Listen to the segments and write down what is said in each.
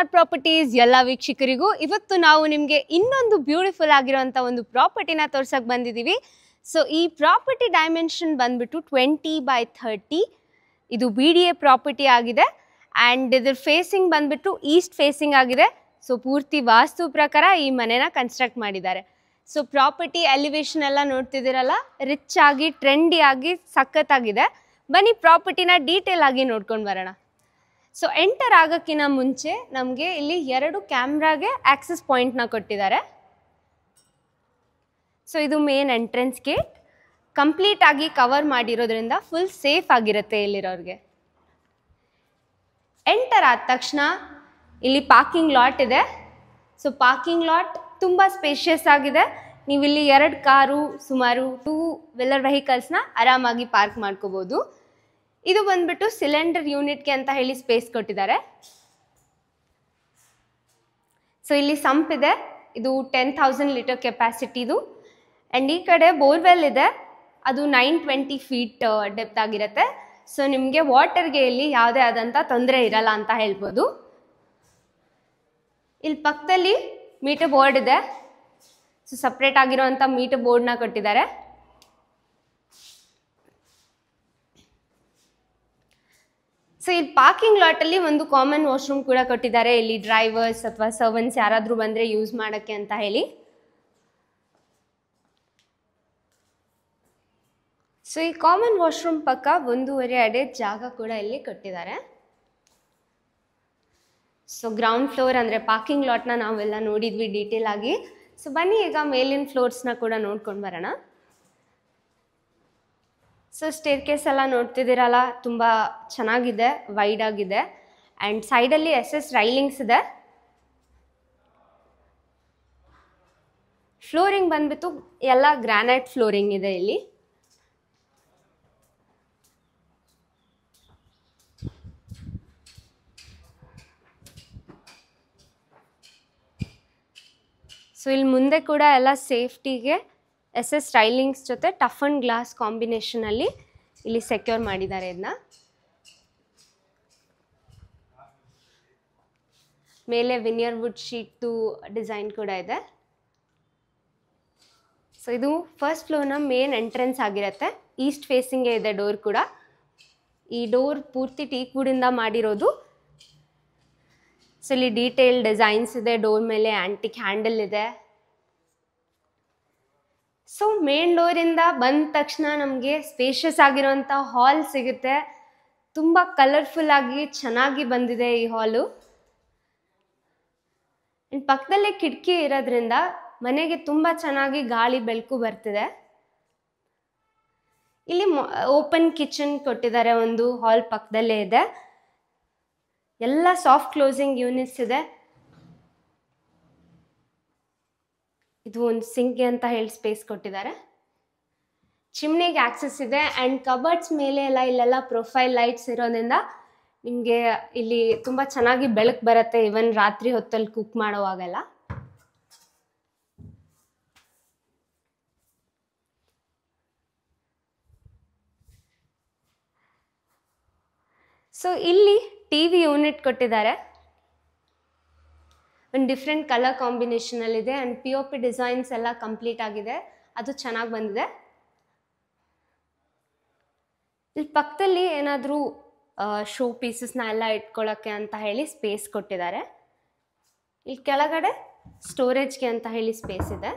R properties ಎಲ್ಲ ವೀಕ್ಷಕರಿಗೂ ಇವತ್ತು ನಾವು ನಿಮಗೆ ಇನ್ನೊಂದು ಬ್ಯೂಟಿಫುಲ್ ಆಗಿರುವಂಥ ಒಂದು ಪ್ರಾಪರ್ಟಿನ ತೋರ್ಸಕ್ಕೆ ಬಂದಿದ್ದೀವಿ. ಸೊ ಈ ಪ್ರಾಪರ್ಟಿ ಡೈಮೆನ್ಷನ್ ಬಂದ್ಬಿಟ್ಟು 20/30. ಇದು BDA ಪ್ರಾಪರ್ಟಿ ಆಗಿದೆ ಆ್ಯಂಡ್ ಇದ್ರ ಫೇಸಿಂಗ್ ಬಂದ್ಬಿಟ್ಟು ಈಸ್ಟ್ ಫೇಸಿಂಗ್ ಆಗಿದೆ. ಸೊ ಪೂರ್ತಿ ವಾಸ್ತು ಪ್ರಕಾರ ಈ ಮನೆನ ಕನ್ಸ್ಟ್ರಕ್ಟ್ ಮಾಡಿದ್ದಾರೆ. ಸೊ ಪ್ರಾಪರ್ಟಿ ಎಲಿವೇಶನ್ ಎಲ್ಲ ನೋಡ್ತಿದ್ದೀರಲ್ಲ, ರಿಚ್ ಆಗಿ ಟ್ರೆಂಡಿ ಆಗಿ ಸಖತ್ತಾಗಿದೆ. ಬನ್ನಿ ಪ್ರಾಪರ್ಟಿನ ಡೀಟೇಲ್ ಆಗಿ ನೋಡ್ಕೊಂಡು ಬರೋಣ. ಸೊ ಎಂಟರ್ ಆಗೋಕ್ಕಿಂತ ಮುಂಚೆ ನಮಗೆ ಇಲ್ಲಿ 2 ಕ್ಯಾಮ್ರಾಗೆ ಆಕ್ಸೆಸ್ ಪಾಯಿಂಟ್ನ ಕೊಟ್ಟಿದ್ದಾರೆ. ಸೊ ಇದು ಮೇನ್ ಎಂಟ್ರೆನ್ಸ್ ಗೇಟ್, ಕಂಪ್ಲೀಟ್ ಆಗಿ ಕವರ್ ಮಾಡಿರೋದ್ರಿಂದ ಫುಲ್ ಸೇಫ್ ಆಗಿರುತ್ತೆ ಇಲ್ಲಿರೋರಿಗೆ. ಎಂಟರ್ ಆದ ತಕ್ಷಣ ಇಲ್ಲಿ ಪಾರ್ಕಿಂಗ್ ಲಾಟ್ ಇದೆ. ಸೊ ಪಾರ್ಕಿಂಗ್ ಲಾಟ್ ತುಂಬ ಸ್ಪೇಷಿಯಸ್ ಆಗಿದೆ. ನೀವು ಇಲ್ಲಿ 2 ಕಾರು, ಸುಮಾರು 2 ವೀಲರ್ ವೆಹಿಕಲ್ಸ್ನ ಆರಾಮಾಗಿ ಪಾರ್ಕ್ ಮಾಡ್ಕೋಬೋದು. ಇದು ಬಂದ್ಬಿಟ್ಟು ಸಿಲಿಂಡರ್ ಯೂನಿಟ್ಗೆ ಅಂತ ಹೇಳಿ ಸ್ಪೇಸ್ ಕೊಟ್ಟಿದ್ದಾರೆ. ಸೊ ಇಲ್ಲಿ ಸಂಪ್ ಇದೆ, ಇದು 10,000 ಲೀಟರ್ ಕೆಪಾಸಿಟಿದು. ಆ್ಯಂಡ್ ಈ ಕಡೆ ಬೋರ್ವೆಲ್ ಇದೆ, ಅದು 920 ಫೀಟ್ ಡೆಪ್ತ್ ಆಗಿರುತ್ತೆ. ಸೊ ನಿಮಗೆ ವಾಟರ್ಗೆ ಇಲ್ಲಿ ಯಾವುದೇ ಆದಂಥ ತೊಂದರೆ ಇರಲ್ಲ ಅಂತ ಹೇಳ್ಬೋದು. ಇಲ್ಲಿ ಪಕ್ಕದಲ್ಲಿ ಮೀಟರ್ ಬೋರ್ಡ್ ಇದೆ. ಸೊ ಸಪ್ರೇಟ್ ಆಗಿರುವಂಥ ಮೀಟರ್ ಬೋರ್ಡ್ನ ಕೊಟ್ಟಿದ್ದಾರೆ. ಸೊ ಇಲ್ಲಿ ಪಾರ್ಕಿಂಗ್ ಲಾಟಲ್ಲಿ ಒಂದು ಕಾಮನ್ ವಾಶ್ರೂಮ್ ಕೂಡ ಕೊಟ್ಟಿದ್ದಾರೆ. ಇಲ್ಲಿ ಡ್ರೈವರ್ಸ್ ಅಥವಾ ಸರ್ವೆಂಟ್ಸ್ ಯಾರಾದರೂ ಬಂದರೆ ಯೂಸ್ ಮಾಡೋಕ್ಕೆ ಅಂತ ಹೇಳಿ. ಸೊ ಈ ಕಾಮನ್ ವಾಶ್ರೂಮ್ ಪಕ್ಕ 1.5 ಅಡಿ ಜಾಗ ಕೂಡ ಇಲ್ಲಿ ಕೊಟ್ಟಿದ್ದಾರೆ. ಸೊ ಗ್ರೌಂಡ್ ಫ್ಲೋರ್ ಅಂದರೆ ಪಾರ್ಕಿಂಗ್ ಲಾಟ್ನ ನಾವೆಲ್ಲ ನೋಡಿದ್ವಿ ಡೀಟೇಲ್ ಆಗಿ. ಸೊ ಬನ್ನಿ ಈಗ ಮೇಲಿನ ಫ್ಲೋರ್ಸ್ನ ಕೂಡ ನೋಡ್ಕೊಂಡು ಬರೋಣ. ಸೊ ಸ್ಟೇರ್ಕೇಸ್ ಎಲ್ಲ ನೋಡ್ತಿದ್ದೀರಲ್ಲ, ತುಂಬ ಚೆನ್ನಾಗಿದೆ, ವೈಡ್ ಆಗಿದೆ. ಆ್ಯಂಡ್ ಸೈಡಲ್ಲಿ SS ರೈಲಿಂಗ್ಸ್ ಇದೆ. ಫ್ಲೋರಿಂಗ್ ಬಂದ್ಬಿಟ್ಟು ಎಲ್ಲ ಗ್ರಾನೈಟ್ ಫ್ಲೋರಿಂಗ್ ಇದೆ ಇಲ್ಲಿ. ಸೊ ಇಲ್ಲಿ ಮುಂದೆ ಕೂಡ ಎಲ್ಲ ಸೇಫ್ಟಿಗೆ SS ರೈಲಿಂಗ್ಸ್ ಜೊತೆ ಟಫ್ ಅಂಡ್ ಗ್ಲಾಸ್ ಕಾಂಬಿನೇಷನಲ್ಲಿ ಇಲ್ಲಿ ಸೆಕ್ಯೂರ್ ಮಾಡಿದ್ದಾರೆ. ಇದನ್ನ ಮೇಲೆ ವಿನಿಯರ್ ವುಡ್ ಶೀಟ್ದು ಡಿಸೈನ್ ಕೂಡ ಇದೆ. ಸೊ ಇದು ಫಸ್ಟ್ ಫ್ಲೋರ್ನ ಮೇನ್ ಎಂಟ್ರೆನ್ಸ್ ಆಗಿರುತ್ತೆ. ಈಸ್ಟ್ ಫೇಸಿಂಗೇ ಇದೆ ಡೋರ್ ಕೂಡ. ಈ ಡೋರ್ ಪೂರ್ತಿ ಟೀಕ್ ವುಡಿಂದ ಮಾಡಿರೋದು. ಸೊ ಇಲ್ಲಿ ಡೀಟೇಲ್ ಡಿಸೈನ್ಸ್ ಇದೆ, ಡೋರ್ ಮೇಲೆ ಆಂಟಿಕ್ ಹ್ಯಾಂಡಲ್ ಇದೆ. ಸೊ ಮೇನ್ ಡೋರಿಂದ ಬಂದ ತಕ್ಷಣ ನಮಗೆ ಸ್ಪೇಷಿಯಸ್ ಆಗಿರೋಂಥ ಹಾಲ್ ಸಿಗುತ್ತೆ. ತುಂಬ ಕಲರ್ಫುಲ್ ಆಗಿ ಚೆನ್ನಾಗಿ ಬಂದಿದೆ ಈ ಹಾಲು. ಇನ್ನು ಪಕ್ಕದಲ್ಲೇ ಕಿಟಕಿ ಇರೋದ್ರಿಂದ ಮನೆಗೆ ತುಂಬ ಚೆನ್ನಾಗಿ ಗಾಳಿ ಬೆಳಕು ಬರ್ತಿದೆ. ಇಲ್ಲಿ ಓಪನ್ ಕಿಚನ್ ಕೊಟ್ಟಿದ್ದಾರೆ, ಒಂದು ಹಾಲ್ ಪಕ್ಕದಲ್ಲೇ ಇದೆ. ಎಲ್ಲ ಸಾಫ್ಟ್ ಕ್ಲೋಸಿಂಗ್ ಯೂನಿಟ್ಸ್ ಇದೆ. ಇದು ಒಂದು ಸಿಂಕ್ಗೆ ಅಂತ ಹೇಳಿ ಸ್ಪೇಸ್ ಕೊಟ್ಟಿದ್ದಾರೆ. ಚಿಮ್ನಿಗೆ ಆಕ್ಸೆಸ್ ಇದೆ. ಆ್ಯಂಡ್ ಕಬರ್ಡ್ಸ್ ಮೇಲೆ ಎಲ್ಲ ಇಲ್ಲೆಲ್ಲ ಪ್ರೊಫೈಲ್ ಲೈಟ್ಸ್ ಇರೋದ್ರಿಂದ ನಿಮಗೆ ಇಲ್ಲಿ ತುಂಬ ಚೆನ್ನಾಗಿ ಬೆಳಕು ಬರುತ್ತೆ, ಇವನ್ ರಾತ್ರಿ ಹೊತ್ತಲ್ಲಿ ಕುಕ್ ಮಾಡೋವಾಗೆಲ್ಲ. ಸೊ ಇಲ್ಲಿ TV ಯೂನಿಟ್ ಕೊಟ್ಟಿದ್ದಾರೆ. ಒಂದು ಡಿಫ್ರೆಂಟ್ ಕಲರ್ ಕಾಂಬಿನೇಷನಲ್ಲಿದೆ. ಆ್ಯಂಡ್ POP ಡಿಸೈನ್ಸ್ ಎಲ್ಲ ಕಂಪ್ಲೀಟ್ ಆಗಿದೆ, ಅದು ಚೆನ್ನಾಗಿ ಬಂದಿದೆ. ಇಲ್ಲಿ ಪಕ್ಕದಲ್ಲಿ ಏನಾದರೂ ಶೋ ಪೀಸಸ್ನ ಎಲ್ಲ ಇಟ್ಕೊಳ್ಳೋಕ್ಕೆ ಅಂತ ಹೇಳಿ ಸ್ಪೇಸ್ ಕೊಟ್ಟಿದ್ದಾರೆ. ಇಲ್ಲಿ ಕೆಳಗಡೆ ಸ್ಟೋರೇಜ್ಗೆ ಅಂತ ಹೇಳಿ ಸ್ಪೇಸ್ ಇದೆ.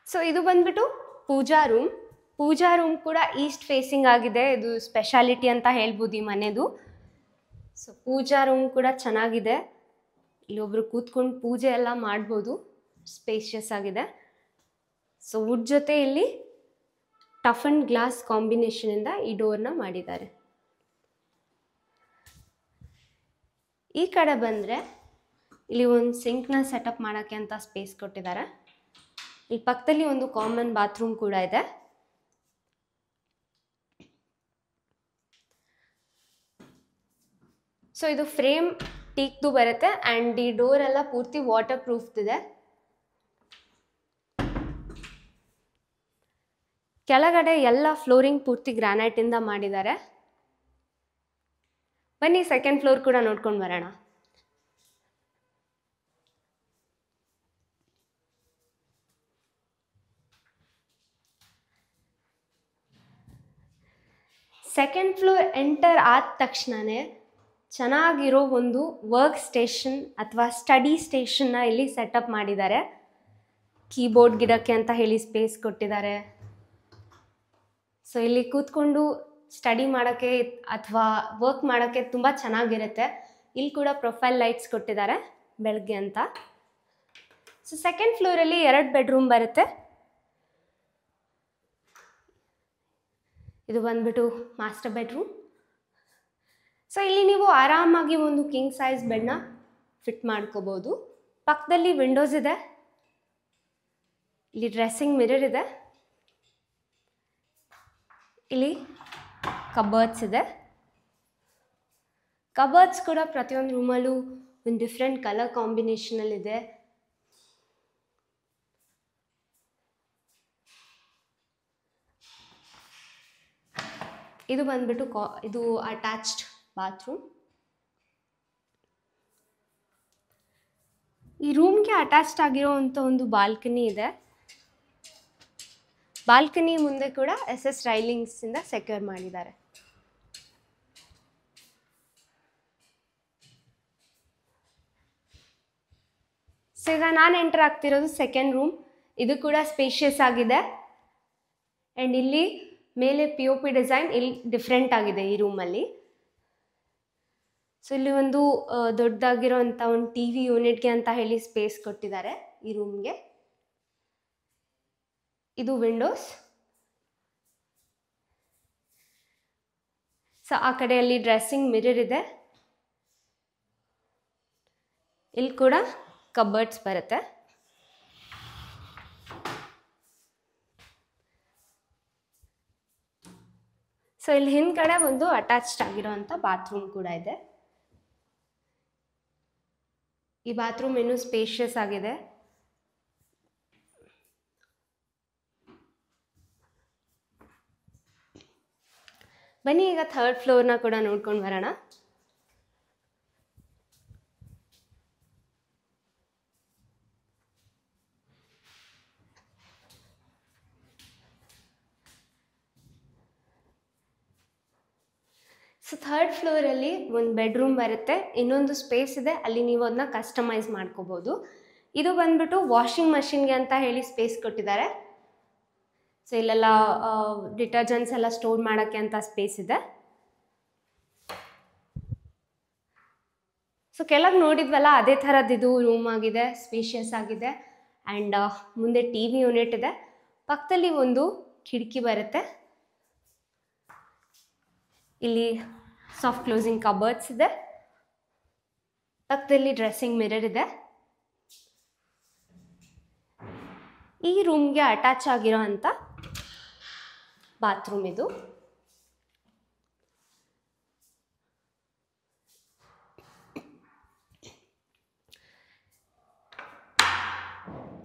ಸೊ ಇದು ಬಂದ್ಬಿಟ್ಟು ಪೂಜಾ ರೂಮ್. ಪೂಜಾ ರೂಮ್ ಕೂಡ ಈಸ್ಟ್ ಫೇಸಿಂಗ್ ಆಗಿದೆ. ಇದು ಸ್ಪೆಷಾಲಿಟಿ ಅಂತ ಹೇಳ್ಬೋದು ಈ ಮನೆದು. ಸೊ ಪೂಜಾ ರೂಮ್ ಕೂಡ ಚೆನ್ನಾಗಿದೆ. ಇಲ್ಲಿ ಒಬ್ರು ಕೂತ್ಕೊಂಡು ಪೂಜೆ ಎಲ್ಲ ಮಾಡ್ಬೋದು, ಸ್ಪೇಷಿಯಸ್ ಆಗಿದೆ. ಸೊ ವುಡ್ ಜೊತೆ ಇಲ್ಲಿ ಟಫ್ ಅಂಡ್ ಗ್ಲಾಸ್ ಕಾಂಬಿನೇಷನಿಂದ ಈ ಡೋರ್ನ ಮಾಡಿದ್ದಾರೆ. ಈ ಕಡೆ ಬಂದರೆ ಇಲ್ಲಿ ಒಂದು ಸಿಂಕ್ನ ಸೆಟಪ್ ಮಾಡೋಕ್ಕೆ ಅಂತ ಸ್ಪೇಸ್ ಕೊಟ್ಟಿದ್ದಾರೆ. ಇಲ್ಲಿ ಪಕ್ಕದಲ್ಲಿ ಒಂದು ಕಾಮನ್ ಬಾತ್ರೂಮ್ ಕೂಡ ಇದೆ. ಸೊ ಇದು ಫ್ರೇಮ್ ಟೀಕ್ದು ಬರುತ್ತೆ. ಆ್ಯಂಡ್ ಈ ಡೋರ್ ಎಲ್ಲ ಪೂರ್ತಿ ವಾಟರ್ ಪ್ರೂಫ್ದಿದೆ. ಕೆಳಗಡೆ ಎಲ್ಲ ಫ್ಲೋರಿಂಗ್ ಪೂರ್ತಿ ಗ್ರಾನೈಟಿಂದ ಮಾಡಿದ್ದಾರೆ. ಬನ್ನಿ ಸೆಕೆಂಡ್ ಫ್ಲೋರ್ ಕೂಡ ನೋಡ್ಕೊಂಡು ಬರೋಣ. ಸೆಕೆಂಡ್ ಫ್ಲೋರ್ ಎಂಟರ್ ಆದ ತಕ್ಷಣವೇ ಚೆನ್ನಾಗಿರೋ ಒಂದು ವರ್ಕ್ ಸ್ಟೇಷನ್ ಅಥವಾ ಸ್ಟಡಿ ಸ್ಟೇಷನ್ನ ಇಲ್ಲಿ ಸೆಟಪ್ ಮಾಡಿದ್ದಾರೆ. ಕೀಬೋರ್ಡ್ ಗಿಡಕ್ಕೆ ಅಂತ ಹೇಳಿ ಸ್ಪೇಸ್ ಕೊಟ್ಟಿದ್ದಾರೆ. ಸೊ ಇಲ್ಲಿ ಕೂತ್ಕೊಂಡು ಸ್ಟಡಿ ಮಾಡೋಕ್ಕೆ ಅಥವಾ ವರ್ಕ್ ಮಾಡೋಕ್ಕೆ ತುಂಬ ಚೆನ್ನಾಗಿರುತ್ತೆ. ಇಲ್ಲಿ ಕೂಡ ಪ್ರೊಫೈಲ್ ಲೈಟ್ಸ್ ಕೊಟ್ಟಿದ್ದಾರೆ ಬೆಳಗ್ಗೆ ಅಂತ. ಸೊ ಸೆಕೆಂಡ್ ಫ್ಲೋರಲ್ಲಿ 2 ಬೆಡ್ರೂಮ್ ಬರುತ್ತೆ. ಇದು ಬಂದ್ಬಿಟ್ಟು ಮಾಸ್ಟರ್ ಬೆಡ್ರೂಮ್. ಸೊ ಇಲ್ಲಿ ನೀವು ಆರಾಮಾಗಿ ಒಂದು ಕಿಂಗ್ ಸೈಜ್ ಬೆಡ್ನ ಫಿಟ್ ಮಾಡ್ಕೋಬೋದು. ಪಕ್ಕದಲ್ಲಿ ವಿಂಡೋಸ್ ಇದೆ. ಇಲ್ಲಿ ಡ್ರೆಸ್ಸಿಂಗ್ ಮಿರರ್ ಇದೆ. ಇಲ್ಲಿ ಕಬರ್ಡ್ಸ್ ಇದೆ. ಕಬರ್ಡ್ಸ್ ಕೂಡ ಪ್ರತಿಯೊಂದು ರೂಮಲ್ಲೂ ಒಂದು ಡಿಫ್ರೆಂಟ್ ಕಲರ್ ಕಾಂಬಿನೇಷನಲ್ಲಿದೆ. ಇದು ಬಂದ್ಬಿಟ್ಟು ಇದು ಅಟ್ಯಾಚ್ಡ್ ಬಾತ್ರೂಮ್. ಈ ರೂಮ್ಗೆ ಅಟ್ಯಾಚ್ಡ್ ಆಗಿರೋವಂಥ ಒಂದು ಬಾಲ್ಕನಿ ಇದೆ. ಬಾಲ್ಕನಿ ಮುಂದೆ ಕೂಡ SS ರೈಲಿಂಗ್ಸಿಂದ ಸೆಕ್ಯೂರ್ ಮಾಡಿದ್ದಾರೆ. ಸೊ ಈಗ ನಾನು ಎಂಟರ್ ಆಗ್ತಿರೋದು ಸೆಕೆಂಡ್ ರೂಮ್. ಇದು ಕೂಡ ಸ್ಪೇಷಿಯಸ್ ಆಗಿದೆ. ಆ್ಯಂಡ್ ಇಲ್ಲಿ ಮೇಲೆ POP ಡಿಸೈನ್ ಇಲ್ಲಿ ಡಿಫ್ರೆಂಟ್ ಆಗಿದೆ ಈ ರೂಮಲ್ಲಿ. ಸೊ ಇಲ್ಲಿ ಒಂದು ದೊಡ್ಡದಾಗಿರೋಂಥ ಒಂದು TV ಯೂನಿಟ್ಗೆ ಅಂತ ಹೇಳಿ ಸ್ಪೇಸ್ ಕೊಟ್ಟಿದ್ದಾರೆ ಈ ರೂಮ್ಗೆ. ಇದು ವಿಂಡೋಸ್. ಸೊ ಆ ಕಡೆಯಲ್ಲಿ ಡ್ರೆಸ್ಸಿಂಗ್ ಮಿರರ್ ಇದೆ. ಇಲ್ಲಿ ಕೂಡ ಕಬರ್ಡ್ಸ್ ಬರುತ್ತೆ. ಸೊ ಇಲ್ಲಿ ಹಿಂದ್ಗಡೆ ಒಂದು ಅಟ್ಯಾಚ್ಡ್ ಆಗಿರೋಂಥ ಬಾತ್ರೂಮ್ ಕೂಡ ಇದೆ. ಈ ಬಾತ್ರೂಮ್ ಇನ್ನೂ ಸ್ಪೇಷಿಯಸ್ ಆಗಿದೆ. ಬನ್ನಿ ಈಗ ಥರ್ಡ್ ಫ್ಲೋರ್ನ ಕೂಡ ನೋಡ್ಕೊಂಡು ಬರೋಣ. ಸೊ ಥರ್ಡ್ ಫ್ಲೋರಲ್ಲಿ ಒಂದು ಬೆಡ್ರೂಮ್ ಬರುತ್ತೆ. ಇನ್ನೊಂದು ಸ್ಪೇಸ್ ಇದೆ, ಅಲ್ಲಿ ನೀವು ಅದನ್ನ ಕಸ್ಟಮೈಸ್ ಮಾಡ್ಕೋಬೋದು. ಇದು ಬಂದ್ಬಿಟ್ಟು ವಾಷಿಂಗ್ ಮಷಿನ್ಗೆ ಅಂತ ಹೇಳಿ ಸ್ಪೇಸ್ ಕೊಟ್ಟಿದ್ದಾರೆ. ಸೊ ಇಲ್ಲೆಲ್ಲ ಡಿಟರ್ಜೆಂಟ್ಸ್ ಎಲ್ಲ ಸ್ಟೋರ್ ಮಾಡೋಕ್ಕೆ ಅಂತ ಸ್ಪೇಸ್ ಇದೆ. ಸೊ ಕೆಳಗೆ ನೋಡಿದ್ವಲ್ಲ ಅದೇ ಥರದ್ದು ಇದು ರೂಮ್ ಆಗಿದೆ, ಸ್ಪೇಷಿಯಸ್ ಆಗಿದೆ. ಆ್ಯಂಡ್ ಮುಂದೆ TV ಯೂನಿಟ್ ಇದೆ. ಪಕ್ಕದಲ್ಲಿ ಒಂದು ಕಿಟಕಿ ಬರುತ್ತೆ. ಇಲ್ಲಿ ಸಾಫ್ಟ್ ಕ್ಲೋಸಿಂಗ್ ಕಬರ್ಡ್ಸ್ ಇದೆ. ಪಕ್ಕದಲ್ಲಿ ಡ್ರೆಸ್ಸಿಂಗ್ ಮಿರರ್ ಇದೆ. ಈ ರೂಮ್ಗೆ ಅಟ್ಯಾಚ್ ಆಗಿರೋ ಅಂಥ ಬಾತ್ರೂಮ್ ಇದು.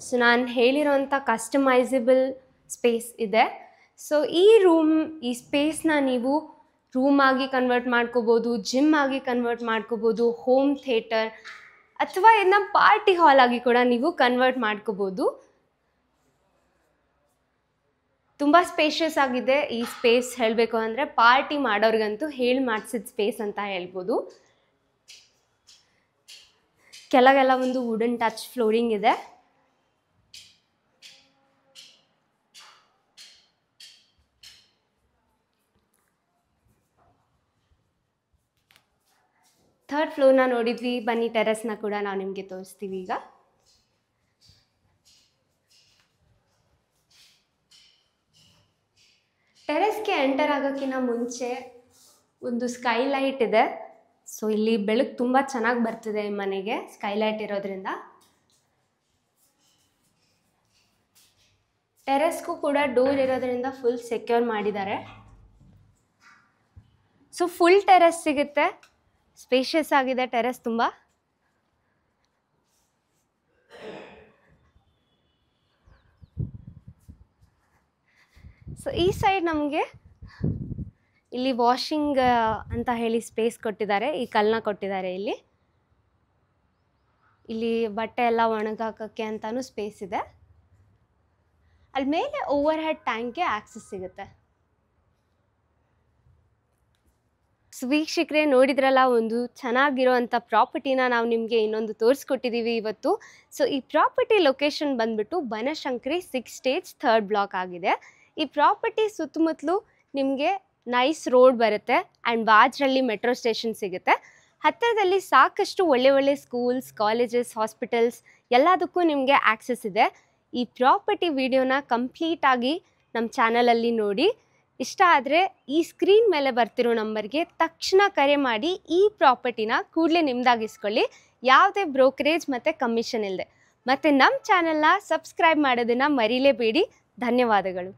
ಸೊ ನಾನು ಹೇಳಿರೋಂಥ ಕಸ್ಟಮೈಸಬಲ್ ಸ್ಪೇಸ್ ಇದೆ. ಸೊ ಈ ಸ್ಪೇಸ್ನ ನೀವು ರೂಮ್ ಆಗಿ ಕನ್ವರ್ಟ್ ಮಾಡ್ಕೋಬೋದು, ಜಿಮ್ ಆಗಿ ಕನ್ವರ್ಟ್ ಮಾಡ್ಕೋಬೋದು, ಹೋಮ್ ಥಿಯೇಟರ್ ಅಥವಾ ಇದನ್ನ ಪಾರ್ಟಿ ಹಾಲ್ ಆಗಿ ಕೂಡ ನೀವು ಕನ್ವರ್ಟ್ ಮಾಡ್ಕೋಬೋದು. ತುಂಬ ಸ್ಪೇಷಿಯಸ್ ಆಗಿದೆ ಈ ಸ್ಪೇಸ್. ಹೇಳಬೇಕು ಅಂದರೆ ಪಾರ್ಟಿ ಮಾಡೋರಿಗಂತೂ ಹೇಳಿ ಮಾಡಿಸಿದ ಸ್ಪೇಸ್ ಅಂತ ಹೇಳ್ಬೋದು. ಕೆಳಗೆಲ್ಲ ಒಂದು ವುಡನ್ ಟಚ್ ಫ್ಲೋರಿಂಗ್ ಇದೆ. ಥರ್ಡ್ ಫ್ಲೋರ್ನ ನೋಡಿದ್ವಿ. ಬನ್ನಿ ಟೆರೆಸ್ನ ಕೂಡ ನಾವು ನಿಮಗೆ ತೋರಿಸ್ತೀವಿ ಈಗ. ಟೆರೆಸ್ಗೆ ಎಂಟರ್ ಆಗೋಕ್ಕಿಂತ ಮುಂಚೆ ಒಂದು ಸ್ಕೈಲೈಟ್ ಇದೆ. ಸೊ ಇಲ್ಲಿ ಬೆಳಕು ತುಂಬ ಚೆನ್ನಾಗಿ ಬರ್ತಿದೆ ಈ ಮನೆಗೆ ಸ್ಕೈಲೈಟ್ ಇರೋದ್ರಿಂದ. ಟೆರೆಸ್ಗೂ ಕೂಡ ಡೋರ್ ಇರೋದ್ರಿಂದ ಫುಲ್ ಸೆಕ್ಯೂರ್ ಮಾಡಿದ್ದಾರೆ. ಸೊ ಫುಲ್ ಟೆರೆಸ್ ಸಿಗುತ್ತೆ. ಸ್ಪೇಷಿಯಸ್ ಆಗಿದೆ ಟೆರೆಸ್ ತುಂಬ. ಸೊ ಈ ಸೈಡ್ ನಮಗೆ ಇಲ್ಲಿ ವಾಷಿಂಗ್ ಅಂತ ಹೇಳಿ ಸ್ಪೇಸ್ ಕೊಟ್ಟಿದ್ದಾರೆ, ಈ ಕಲ್ಲನ್ನ ಕೊಟ್ಟಿದ್ದಾರೆ. ಇಲ್ಲಿ ಬಟ್ಟೆ ಎಲ್ಲ ಒಣಗಾಕೋಕ್ಕೆ ಅಂತಾನು ಸ್ಪೇಸ್ ಇದೆ. ಅಲ್ಲಿ ಮೇಲೆ ಓವರ್ ಹೆಡ್ ಟ್ಯಾಂಕ್ಗೆ ಆಕ್ಸೆಸ್ ಸಿಗುತ್ತೆ. ವೀಕ್ಷಕರೇ, ನೋಡಿದ್ರಲ್ಲ, ಒಂದು ಚೆನ್ನಾಗಿರೋವಂಥ ಪ್ರಾಪರ್ಟಿನ ನಾವು ನಿಮಗೆ ಇನ್ನೊಂದು ತೋರಿಸ್ಕೊಟ್ಟಿದ್ದೀವಿ ಇವತ್ತು. ಸೊ ಈ ಪ್ರಾಪರ್ಟಿ ಲೊಕೇಶನ್ ಬಂದ್ಬಿಟ್ಟು ಬನಶಂಕರಿ 6 ಸ್ಟೇಜ್ 3rd ಬ್ಲಾಕ್ ಆಗಿದೆ. ಈ ಪ್ರಾಪರ್ಟಿ ಸುತ್ತಮುತ್ತಲು ನಿಮಗೆ ನೈಸ್ ರೋಡ್ ಬರುತ್ತೆ ಆ್ಯಂಡ್ ವಾಜ್ರಳ್ಳಿ ಮೆಟ್ರೋ ಸ್ಟೇಷನ್ ಸಿಗುತ್ತೆ. ಹತ್ತಿರದಲ್ಲಿ ಸಾಕಷ್ಟು ಒಳ್ಳೆ ಸ್ಕೂಲ್ಸ್, ಕಾಲೇಜಸ್, ಹಾಸ್ಪಿಟಲ್ಸ್ ಎಲ್ಲದಕ್ಕೂ ನಿಮಗೆ ಆಕ್ಸೆಸ್ ಇದೆ. ಈ ಪ್ರಾಪರ್ಟಿ ವಿಡಿಯೋನ ಕಂಪ್ಲೀಟಾಗಿ ನಮ್ಮ ಚಾನಲಲ್ಲಿ ನೋಡಿ. ಇಷ್ಟ ಆದರೆ ಈ ಸ್ಕ್ರೀನ್ ಮೇಲೆ ಬರ್ತಿರೋ ನಂಬರ್ಗೆ ತಕ್ಷಣ ಕರೆ ಮಾಡಿ ಈ ಪ್ರಾಪರ್ಟಿನ ಕೂಡಲೇ ನಿಮ್ದಾಗಿಸ್ಕೊಳ್ಳಿ, ಯಾವುದೇ ಬ್ರೋಕರೇಜ್ ಮತ್ತು ಕಮಿಷನ್ ಇಲ್ಲದೆ. ಮತ್ತು ನಮ್ಮ ಚಾನಲ್ನ ಸಬ್ಸ್ಕ್ರೈಬ್ ಮಾಡೋದನ್ನು ಮರೀಲೇಬೇಡಿ. ಧನ್ಯವಾದಗಳು.